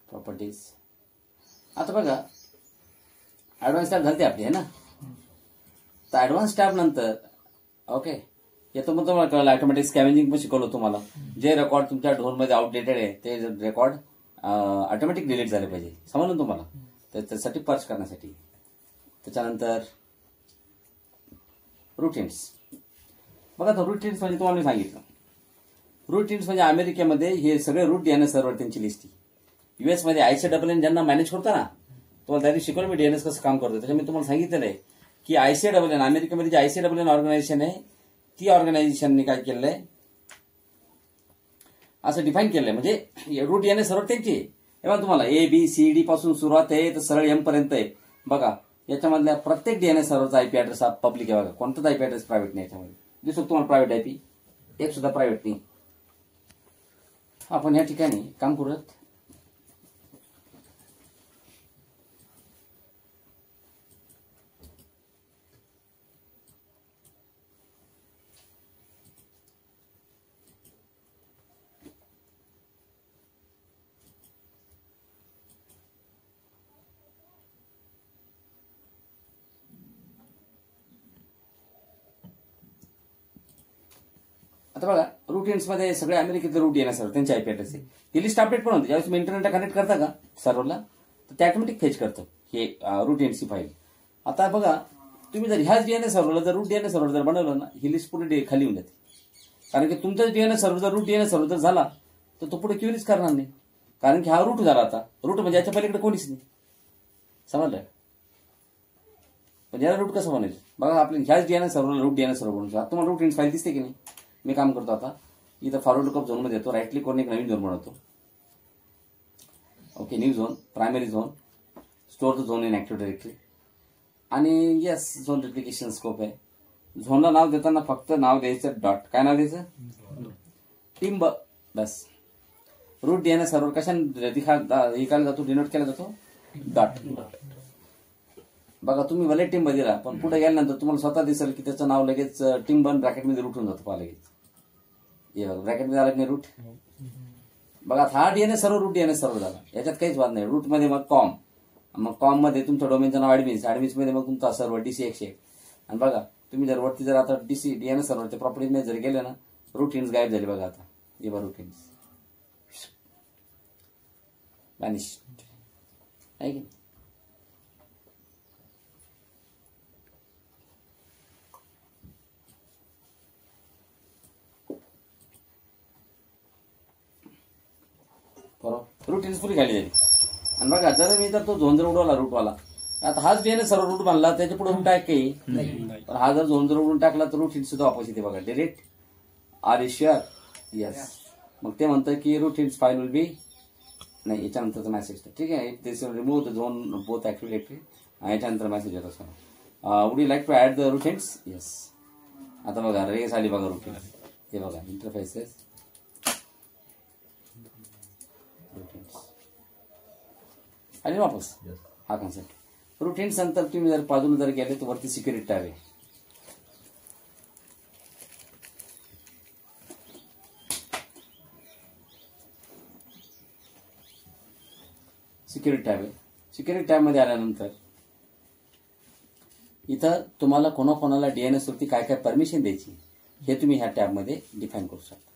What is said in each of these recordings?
Properties. आता बघा advance tab झालते आपली आहे ना. तर ॲडव्हान्स टॅब नंतर ओके येतो मग तुम्हाला कळलं ऑटोमॅटिक स्कॅव्हेंजिंग पण शिकवलं तुम्हाला. जे रेकॉर्ड तुमच्या ढोरमध्ये आउटडेटेड आहे ते रेकॉर्ड ऑटोमॅटिक डिलीट झाले पाहिजे. समजलं तुम्हाला. तर त्यासाठी पर्च करण्यासाठी. त्याच्यानंतर रूटीन्स. बघा तर रूटीन्स म्हणजे तुम्हाला मी सांगितलं. रूटीन्स म्हणजे अमेरिकेमध्ये हे सगळे रूट डीएनएस सर्व्हर त्यांची लिस्ट. US मध्ये ICANN ज्यांना मॅनेज करतो ना तुम्हाला त्या दिवशी शिकवलं मी डीएनएस कसं काम करतो. त्याच्यामुळे मी तुम्हाला सांगितलेलं आहे की ICANN अमेरिकेमध्ये जे ICANN ऑर्गनायझेशन आहे ती ऑर्गनायझेशनने काय केलंय असं डिफाईन केलंय. म्हणजे रूट डीएनएस सर्व्हर त्यांची आहे. तेव्हा तुम्हाला ABCD पासून सुरुवात आहे तर सरळ M पर्यंत आहे. बघा याच्यामधल्या प्रत्येक डीएनएस सर्व्हरचा IP ऍड्रेस हा पब्लिक आहे. बघा कोणताच IP ऍड्रेस प्रायव्हेट नाही याच्यामध्ये. दिसतो तुम्हाला प्रायव्हेट IP एक सुद्धा प्रायव्हेट नाही. आपण या ठिकाणी काम करूयात. आता बघा रूटीन्स मध्ये सगळे अमेरिकेतले रूट डीएनएस सर्व्हर त्यांचे IP ऍड्रेस आहे. ही लिस्ट अपडेट पण होते ज्यावेळेस तुम्ही इंटरनेटला कनेक्ट करता का सर्व्हरला तर ते ऑटोमॅटिक फेच करतं हे रूटीन्सची फाईल. आता बघा तुम्ही जर ह्याच डीएनएस सर्व्हरला जर रूट डीएनएस सर्व्हर जर बनवलं ना ही लिस्ट पुढे खाली होऊन जाते. कारण की तुमचाच डीएनएस सर्व्हर जर रूट डीएनएस सर्व्हर जर झाला तर तो पुढे क्युरीच करणार नाही. कारण की हा रूट झाला. आता रूट म्हणजे याच्या पलीकडे कोणीच नाही. समजलं. पण याला रूट कसं बनायचं बघा. आपल्या ह्याच डीएनएस सर्व्हरला रूट डीएनएस सर्व्हर बनवतो. तुम्हाला रूटीन्स फाईल दिसते की नाही. मी काम करतो आता इथं फॉरवर्ड लुकअप झोन मध्ये येतो. राईट क्लिक करून एक नवीन झोन बनवतो. Okay new zone primary zone store the zone in active directory आणि येस झोन रिप्लिकेशन स्कोप आहे. झोनला नाव देताना फक्त नाव द्यायचं डॉट. काय नाव द्यायचं टिंब बस. रूट डीएनएस सर्व्हर कशाने केला जातो डिनोट केला जातो डॉट. बघा तुम्ही भले टिंब दिला पण पुढे गेल्यानंतर तुम्हाला स्वतः दिसेल की त्याचं नाव लगेच टिंब ब्रॅकेटमध्ये रूट होऊन जातं. पहा लगेच हे बघा ब्रॅकेटमध्ये आलं की नाही रूट. बघा हा DNS server root DNS server झाला. याच्यात काहीच वाद नाही. रूट मध्ये मग कॉम मग कॉम मध्ये तुमचं डोमेनचं नाव ऍडमिन्स मध्ये मग तुमचा सर्व्हर DC101. आणि बघा तुम्ही जर वरती जर आता डीएनएस सर्व्हरच्या प्रॉपर्टीमध्ये जर गेले ना रूटीन्स गायब झाले. बघा आता हे बघा रूटीन्स वॅनिश्ड आहे की. बरोबर रूटीन्स पुरी खाली झाली. आणि बघा जर मी तर तो झोन जर उडवला रूटवाला आता हाच डीएनएस सर्व्हर रूट बनला त्याच्या पुढे रूट आहे काही पण हा जर झोन जर उडून टाकला तर रूटीन सुद्धा वापस येते. बघा delete are you sure yes. मग ते म्हणतं की रूटीन्स फाईल विल बी नाही याच्यानंतरचा मेसेज ठीक आहे. This remove the zone both active directory याच्यानंतर मेसेज येतो sir would you like to add the routines yes. आता बघा रेस आली बघा रूटीन्स. हे बघा इंटरफेसेस आणि वापस हा कन्सेप्ट रूटीन्स नंतर तुम्ही जर बाजूला जर गेले तर वरती सिक्युरिटी टॅब आहे. सिक्युरिटी टॅब मध्ये आल्यानंतर इथं तुम्हाला कोणाकोणाला डीएनएस वरती काय काय परमिशन द्यायची हे तुम्ही ह्या टॅब मध्ये डिफाईन करू शकता.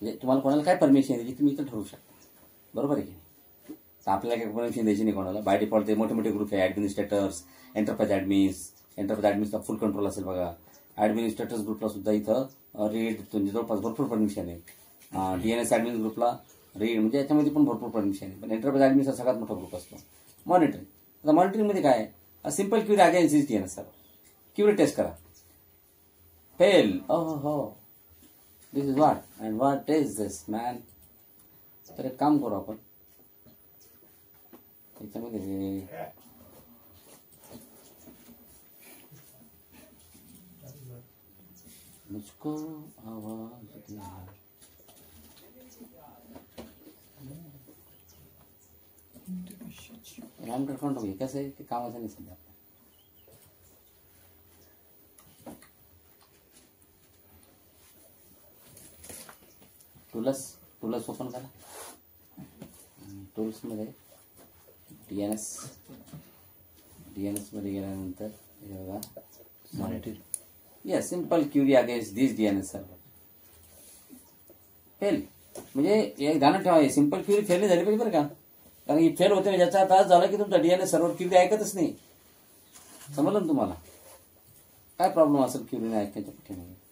म्हणजे तुम्हाला कोणाला काय परमिशन द्यायची तुम्ही इथं ठरवू शकता. बरोबर आहे की आपल्याला काही परमिशन द्यायची नाही कोणाला. बाय डिफॉल्ट ते मोठे मोठे ग्रुप आहे ऍडमिनिस्ट्रेटर्स एंटरप्राइज ऍडमिन्सचा फुल कंट्रोल असेल. बघा ऍडमिनिस्ट्रेटर्स ग्रुपला सुद्धा इथं रीड म्हणजे जवळपास भरपूर परमिशन आहे. डीएनएस ऍडमिन ग्रुपला रीड म्हणजे याच्यामध्ये पण भरपूर परमिशन आहे. पण एंटरप्राइज ऍडमिन्सचा सगळ्यात मोठा ग्रुप असतो. मॉनिटरिंग. आता मॉनिटरिंग मध्ये काय आहे simple query against DNS server. Query test करा फेल हो this is what and what is this man. तर एक काम करू आपण त्याच्यामध्ये मुझको आवाज राम करकंड होईल कसं आहे ते कामाचं नाही सध्या. टुलस ओपन करा. टूल्समध्ये DNS मध्ये गेल्यानंतर हे बघा monitor. Yes, simple query against this DNS server fail. म्हणजे एक ध्यानात ठेवा, सिंपल क्युरी फेल झाली पाहिजे बरं का, कारण ही फेल होते ज्याचा आता झाला की तुमचा DNS सर्व्हर क्युरी ऐकतच नाही. समजलं ना तुम्हाला? काय प्रॉब्लेम असेल क्युरीने ऐकण्याच्या पठ्ठीमध्ये?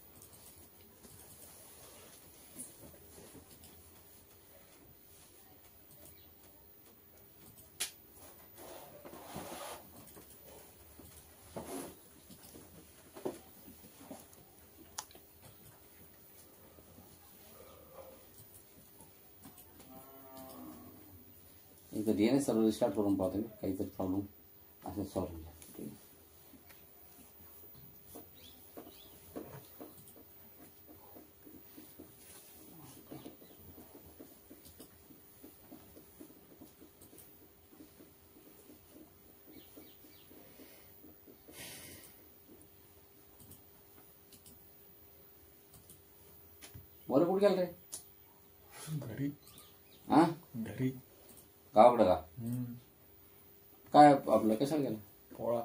इथं DNS सर्व्हर स्टार्ट करून पाहतो मी, काहीतरी प्रॉब्लेम असं सॉल्व्ह होईल. बरं, कुठे गेलं रे? घरी. हा, घरी. गावाकडे का? काय आपलं कशाला गेलं? पोळा.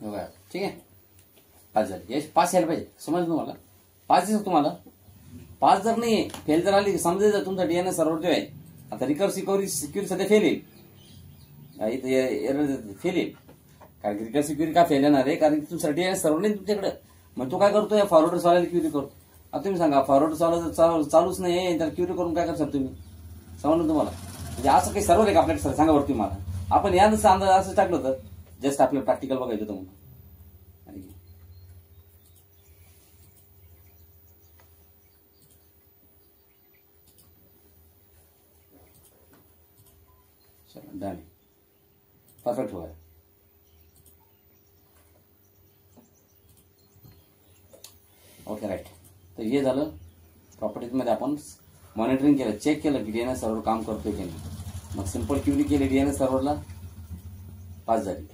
बघा, ठीक आहे. 5 झाले. यश 5 यायला पाहिजे, समजलं तुम्हाला? 5 दिसत तुम्हाला. 5 जर नाही फेल जर आली, समजायचं तुमचा DNS सर्व्हर आहे. आता रिकव्हरी सिक्युरिटी सध्या फेल येईल, इथं फेल येईल. कारण की रिकव्हरी सिक्युरिटी का फेल येणार आहे? कारण की तुमचा DNS सर्व्हर नाही तुमच्याकडे. मग तो काय करतोय? फॉरवर्डर्स वाल्याला क्युरी करतो. आता तुम्ही सांगा, फॉरवर्डर्स वाला जर चालूच नाही तर क्युरी करून काय करणार तुम्ही? समजलं तुम्हाला? म्हणजे असं काही सर्व्हर आहे का आपल्याकडे? सर सांगा वरती मला. आपण यानंच अंदाज असं टाकलं होतं, जस्ट आपलं प्रॅक्टिकल बघायचं होतं म्हणून. चलो डन, परफेक्ट हुआ है. Okay right. तर हे झालं प्रॉपर्टीजमध्ये आपण मॉनिटरिंग केलं, चेक केलं की डीएनएस सर्व्हर काम करतोय की नाही. मग सिंपल क्युरी केली डीएनएस सर्व्हरला, पास झाली.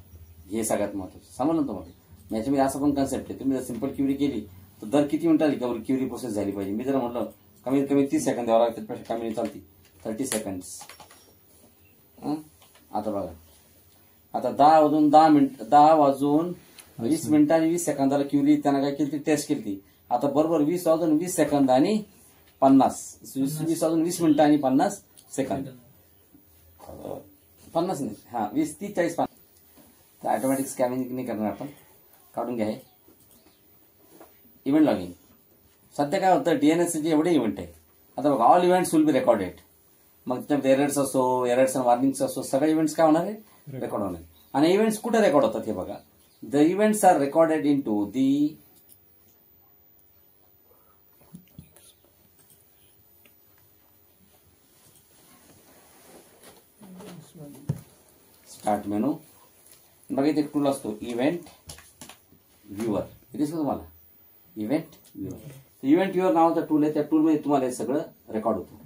हे सगळ्यात महत्त्वाचं समजलं तुम्हाला. याच्यामध्ये असं पण कन्सेप्ट आहे, तुम्ही जर सिंपल क्युरी केली तर दर किती मिनिटात रिकव्हरी क्युरी प्रोसेस झाली पाहिजे. मी जर म्हटलं कमीत कमी 30 सेकंद द्यावं लागतं, त्यापेक्षा कमी चालती 30 सेकंड्स. आता बघा, आता 10 वाजून 20 मिनिटं आणि 20 सेकंदाला क्युरी त्यांना काय केली, टेस्ट केली. आता बरोबर 20 वाजून 20 सेकंद आणि 20 वाजून 20 मिनिटं आणि 50 सेकंद, 50 नाही, 20, 30, 40, 50. तर ऑटोमॅटिक स्कॅनिंग नाही करणार आपण, काढून घ्या. हे इव्हेंट लॉगिंग. सध्या काय होतं, डीएनएसचे एवढे इव्हेंट आहे. आता बघा, all events will be recorded. मग त्याच्यामध्ये एरर्स असो, एरर्स आणि वॉर्निंग्स असो, सगळे इव्हेंट्स काय होणार आहे, रेकॉर्ड होणार. आणि इव्हेंट्स कुठे रेकॉर्ड होतात हे बघा. The events are recorded into the start menu. बघा इथे एक टूल असतो इव्हेंट व्ह्यूअर, हे दिसतं तुम्हाला, इव्हेंट व्ह्यूअर. इव्हेंट व्ह्यूअर नावाचा टूल आहे. त्या टूलमध्ये तुम्हाला हे सगळं रेकॉर्ड होतं.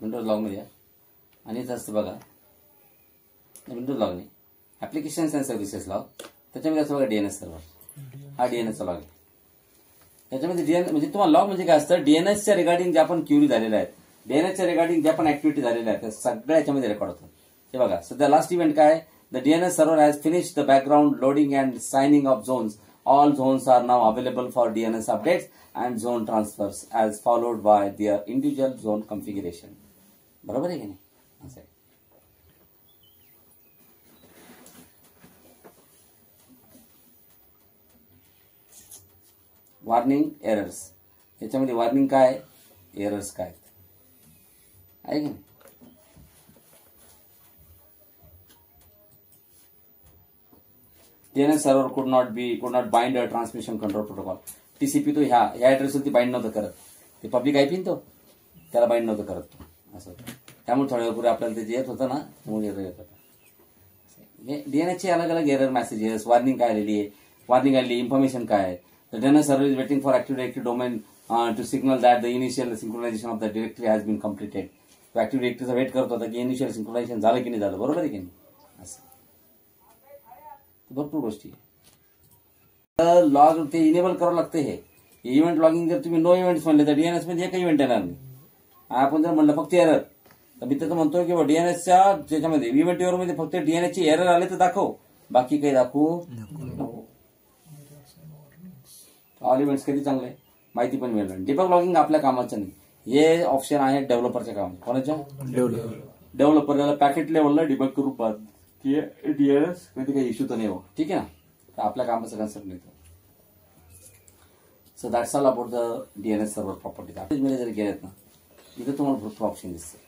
विंडोज लॉगमध्ये आणि इथं असतं बघा विंडोज लॉग नाही, ऍप्लिकेशन्स अँड सर्व्हिसेस लॉग. त्याच्यामध्ये असं बघा डीएनएस सर्व्हर, हा डीएनएसचा लॉग आहे. त्याच्यामध्ये डीएनएस म्हणजे तुम्हाला लॉग म्हणजे काय असतं, डीएनएसच्या रिगार्डिंग ज्या पण क्युरी झालेल्या आहेत, डीएनएसच्या रिगार्डिंग ज्या पण ऍक्टिव्हिटी झालेल्या आहेत, त्या सगळ्या याच्यामध्ये रेकॉर्ड होतात. हे बघा, सध्या लास्ट इव्हेंट काय, the DNS server has finish the background loading and signing off zones. All zones are now available for DNS updates and zone transfers as followed by their individual zone configuration. बरोबर आहे की नाही, असं आहे. Warning errors, याच्यामध्ये warning काय, errors काय आहे की नाही. DNS server could not bind a transmission control protocol. TCP तो ह्या ऍड्रेसवरती बाइंड नव्हतं करत, ते पब्लिक आयपी तो त्याला बाइंड नव्हतं करत तो, असं. त्यामुळे थोड्या वेळापूर्वी आपल्याला ते जे येत होतं ना, त्यामुळे एरर येत होतं. डीएनएसचे अलग अलग एरर मेसेजेस, वॉर्निंग काय आलेली आहे, वॉर्निंग आलेली इन्फॉर्मेशन काय आहे. The DNS server is waiting for active directory domain to signal that the initial synchronisation of the directory has been completed. तो ऍक्टिव्ह डायरेक्टरीचा वेट करत होता की इनिशियल सिंक्रोनायझेशन झालं की नाही झालं, बरोबर आहे की नाही, असं. भरपूर गोष्टी लॉग ते इनेबल करावं लागतं. हे इव्हेंट लॉगिंग जर तुम्ही नो इव्हेंट्स म्हणले तर डीएनएस मध्ये एक इव्हेंट येणार नाही. आपण जर म्हणलं फक्त एरर, तर मी त्याचं म्हणतो की डीएनएसच्या त्याच्यामध्ये इव्हेंट व्ह्यूअर मध्ये फक्त डीएनएसची एरर आले तर दाखव, बाकी काही दाखवू नको. ऑल इव्हेंट्स कधी चांगले, माहिती पण मिळणार. डिबग लॉगिंग आपल्या कामाचं नाही, हे ऑप्शन आहे डेव्हलपरच्या कामात. कोणाच्या, डेव्हलपर पॅकेट लेवलला डिबग करू पाहत की डीएनएस कधी काही इश्यू तर नाही हो, ठीक आहे ना. तर आपल्या कामाचा कन्सेप्ट नाही तो. So that's all about the DNS server property. मध्ये जर गेलेत ना, इथं तुम्हाला भरपूर ऑप्शन दिसतं.